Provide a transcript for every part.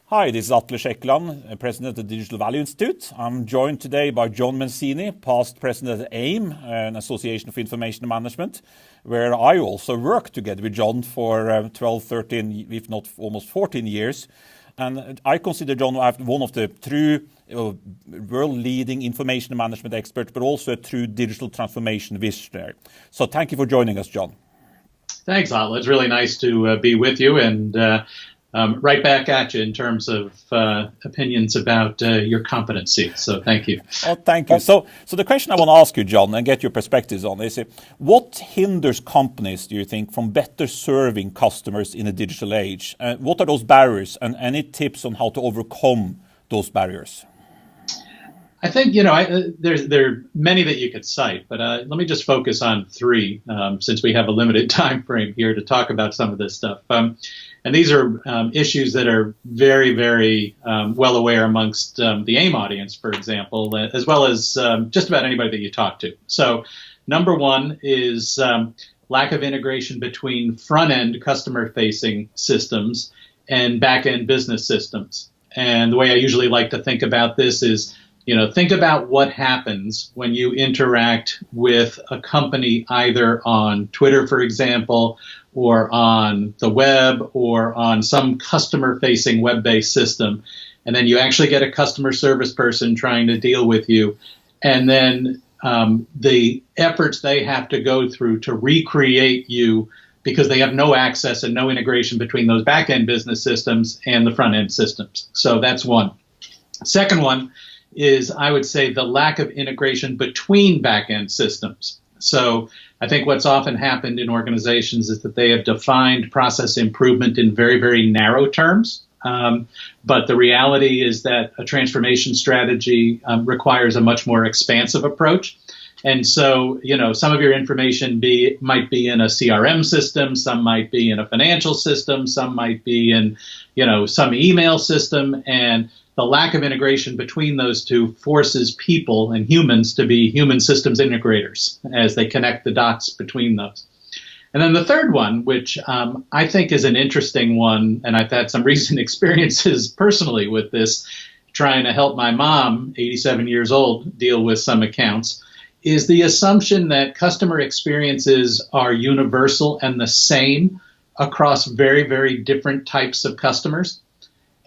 Hi, this is Atle Schekland, President of the Digital Value Institute. I'm joined today by John Mancini, past President of AIIM, an Association for Information Management, where I also worked together with John for 12, 13, if not almost 14 years. And I consider John one of the true world-leading information management experts, but also a true digital transformation visionary. So thank you for joining us, John. Thanks, Atle. It's really nice to be with you and right back at you in terms of opinions about your competency. So thank you. Oh, thank you. So the question I want to ask you, John, and get your perspectives on is, what hinders companies, do you think, from better serving customers in a digital age? What are those barriers, and any tips on how to overcome those barriers? I think, there are many that you could cite, but let me just focus on three, since we have a limited time frame here to talk about some of this stuff. And these are issues that are very, very well aware amongst the AIM audience, for example, as well as just about anybody that you talk to. So number one is lack of integration between front-end customer-facing systems and back-end business systems. And the way I usually like to think about this is, think about what happens when you interact with a company either on Twitter, for example, or on the web, or on some customer-facing web-based system. And then you actually get a customer service person trying to deal with you. And then the efforts they have to go through to recreate you because they have no access and no integration between those back-end business systems and the front-end systems. So that's one. Second one is, I would say, the lack of integration between back-end systems. So I think what's often happened in organizations is that they have defined process improvement in very, very narrow terms. But the reality is that a transformation strategy requires a much more expansive approach. And so, some of your information might be in a CRM system, some might be in a financial system, some might be in, some email system, and the lack of integration between those two forces people and humans to be human systems integrators as they connect the dots between those. And then the third one, which I think is an interesting one, and I've had some recent experiences personally with this, trying to help my mom, 87 years old, deal with some accounts, is the assumption that customer experiences are universal and the same across very, very different types of customers.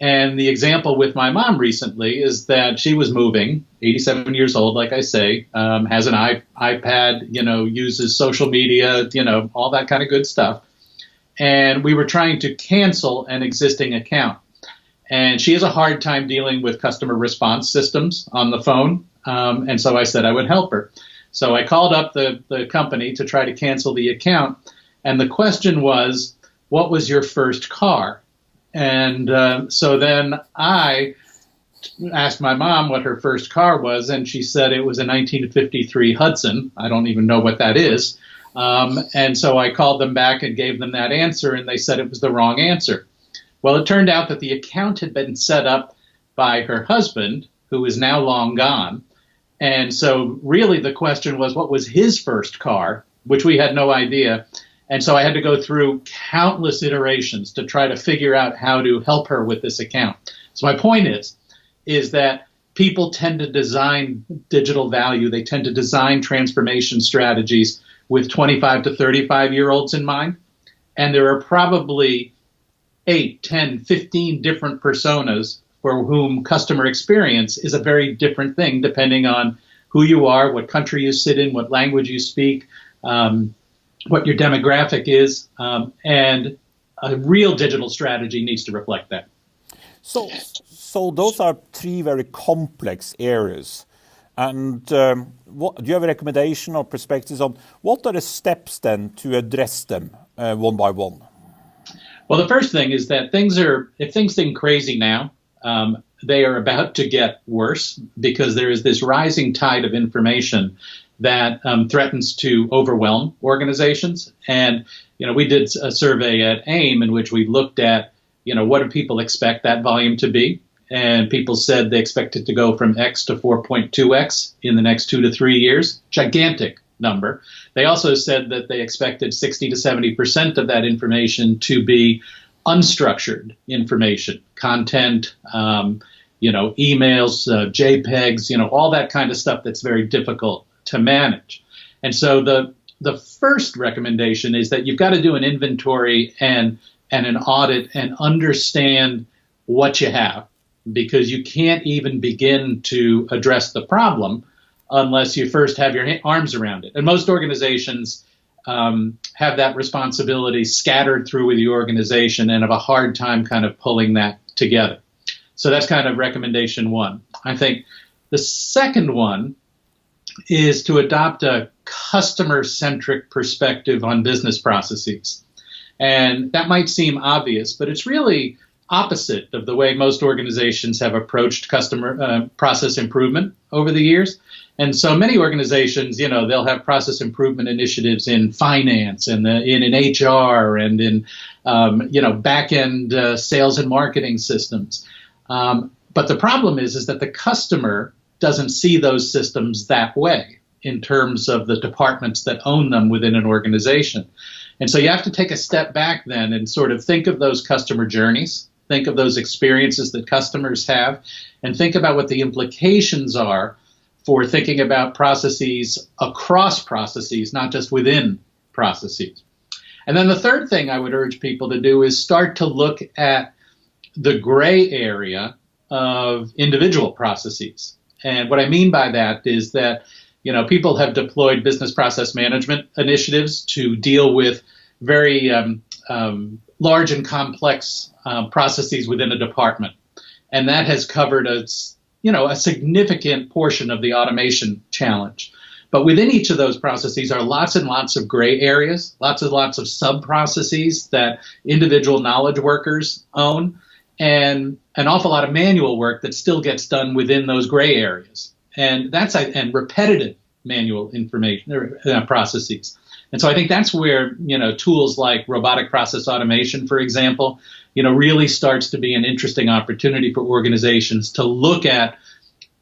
And the example with my mom recently is that she was moving, 87 years old, like I say, has an iPad, uses social media, all that kind of good stuff. And we were trying to cancel an existing account. And she has a hard time dealing with customer response systems on the phone. And so I said I would help her. So I called up the company to try to cancel the account. And the question was, what was your first car? And so then I asked my mom what her first car was, and she said it was a 1953 Hudson. I don't even know what that is. And so I called them back and gave them that answer, and they said it was the wrong answer. Well, it turned out that the account had been set up by her husband, who is now long gone. And so really the question was, what was his first car, which we had no idea. And so I had to go through countless iterations to try to figure out how to help her with this account. So my point is that people tend to design digital value. They tend to design transformation strategies with 25 to 35-year-olds in mind. And there are probably 8, 10, 15 different personas for whom customer experience is a very different thing, depending on who you are, what country you sit in, what language you speak, what your demographic is, and a real digital strategy needs to reflect that. So those are three very complex areas. And do you have a recommendation or perspectives on what are the steps then to address them one by one? Well, the first thing is that if things seem crazy now, they are about to get worse because there is this rising tide of information that threatens to overwhelm organizations. And, we did a survey at AIM in which we looked at, what do people expect that volume to be? And people said they expect it to go from X to 4.2X in the next 2 to 3 years. Gigantic number. They also said that they expected 60 to 70% of that information to be unstructured information, content, emails, JPEGs, all that kind of stuff that's very difficult to manage. And so the first recommendation is that you've got to do an inventory and an audit and understand what you have, because you can't even begin to address the problem unless you first have your arms around it. And most organizations have that responsibility scattered through with the organization and have a hard time kind of pulling that together. So that's kind of recommendation one. I think the second one is to adopt a customer-centric perspective on business processes. And that might seem obvious, but it's really opposite of the way most organizations have approached customer process improvement over the years. And so many organizations, they'll have process improvement initiatives in finance and in HR and in, back-end sales and marketing systems. But the problem is that the customer doesn't see those systems that way in terms of the departments that own them within an organization. And so you have to take a step back then and sort of think of those customer journeys, think of those experiences that customers have, and think about what the implications are for thinking about processes across processes, not just within processes. And then the third thing I would urge people to do is start to look at the gray area of individual processes. And what I mean by that is that, people have deployed business process management initiatives to deal with very large and complex processes within a department. And that has covered a significant portion of the automation challenge. But within each of those processes are lots and lots of gray areas, lots of sub-processes that individual knowledge workers own, and an awful lot of manual work that still gets done within those gray areas. And repetitive manual information processes. And so I think that's where, tools like robotic process automation, for example, really starts to be an interesting opportunity for organizations to look at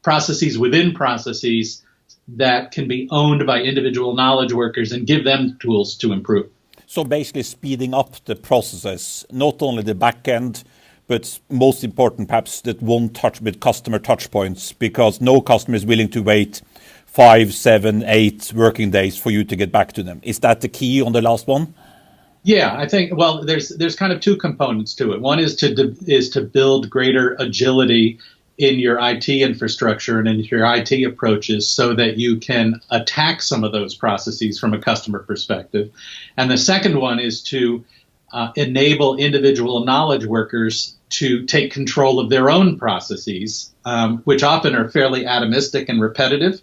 processes within processes that can be owned by individual knowledge workers and give them tools to improve. So basically speeding up the processes, not only the back end, but most important, perhaps that one touch with customer touch points, because no customer is willing to wait 5, 7, 8 working days for you to get back to them. Is that the key on the last one? Yeah, I think, there's kind of two components to it. One is to build greater agility in your IT infrastructure and in your IT approaches so that you can attack some of those processes from a customer perspective. And the second one is to enable individual knowledge workers to take control of their own processes, which often are fairly atomistic and repetitive.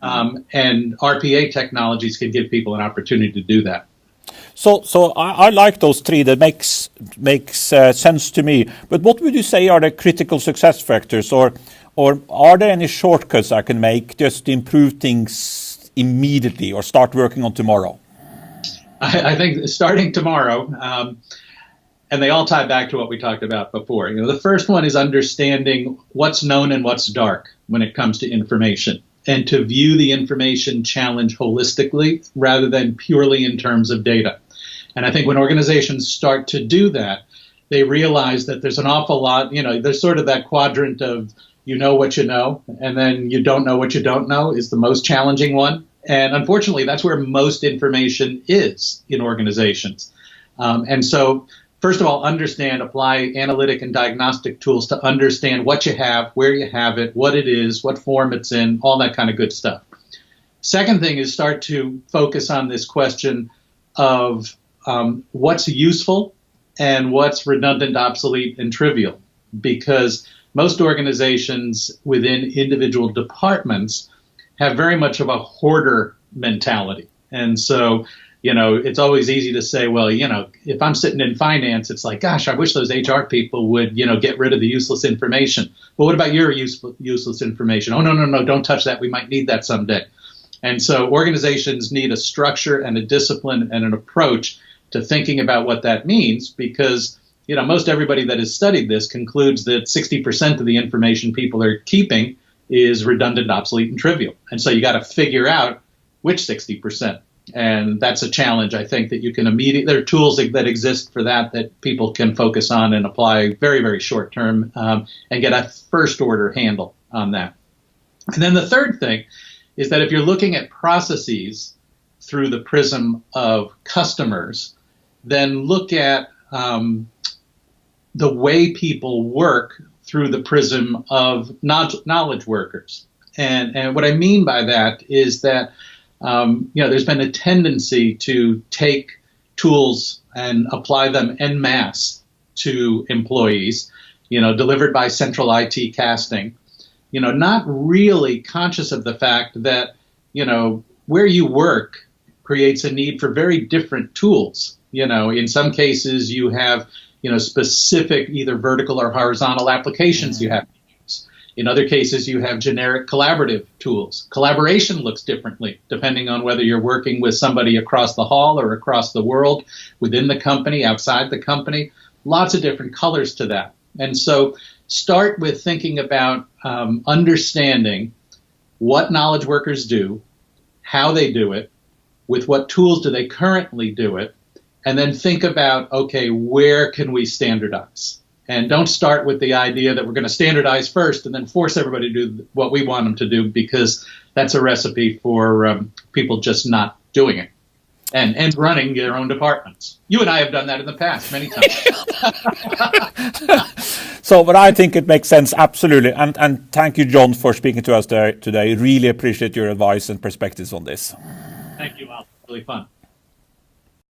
And RPA technologies can give people an opportunity to do that. So I like those three. That makes sense to me. But what would you say are the critical success factors, or are there any shortcuts I can make just to improve things immediately or start working on tomorrow? I think starting tomorrow, and they all tie back to what we talked about before. The first one is understanding what's known and what's dark when it comes to information, and to view the information challenge holistically rather than purely in terms of data. And I think when organizations start to do that, they realize that there's an awful lot, there's sort of that quadrant of what you know, and then you don't know what you don't know is the most challenging one. And unfortunately, that's where most information is in organizations. And so, first of all, apply analytic and diagnostic tools to understand what you have, where you have it, what it is, what form it's in, all that kind of good stuff. Second thing is start to focus on this question of what's useful and what's redundant, obsolete, and trivial. Because most organizations within individual departments have very much of a hoarder mentality. And so, it's always easy to say, well, if I'm sitting in finance, it's like, gosh, I wish those HR people would, get rid of the useless information. Well, what about your useless information? Oh, no, don't touch that. We might need that someday. And so organizations need a structure and a discipline and an approach to thinking about what that means, because, most everybody that has studied this concludes that 60% of the information people are keeping is redundant, obsolete, and trivial. And so you got to figure out which 60%. And that's a challenge, I think, that you can there are tools that exist for that people can focus on and apply very, very short term and get a first order handle on that. And then the third thing is that if you're looking at processes through the prism of customers, then look at the way people work through the prism of knowledge workers. And what I mean by that is that there's been a tendency to take tools and apply them en masse to employees, delivered by central IT casting, not really conscious of the fact that, where you work creates a need for very different tools. In some cases you have, specific either vertical or horizontal applications you have. In other cases, you have generic collaborative tools. Collaboration looks differently depending on whether you're working with somebody across the hall or across the world, within the company, outside the company. Lots of different colors to that. And so start with thinking about understanding what knowledge workers do, how they do it, with what tools do they currently do it, and then think about, okay, where can we standardize? And don't start with the idea that we're going to standardize first and then force everybody to do what we want them to do, because that's a recipe for people just not doing it and running their own departments. You and I have done that in the past many times. But I think it makes sense, absolutely. And thank you, John, for speaking to us today. Really appreciate your advice and perspectives on this. Thank you, Al. Really fun.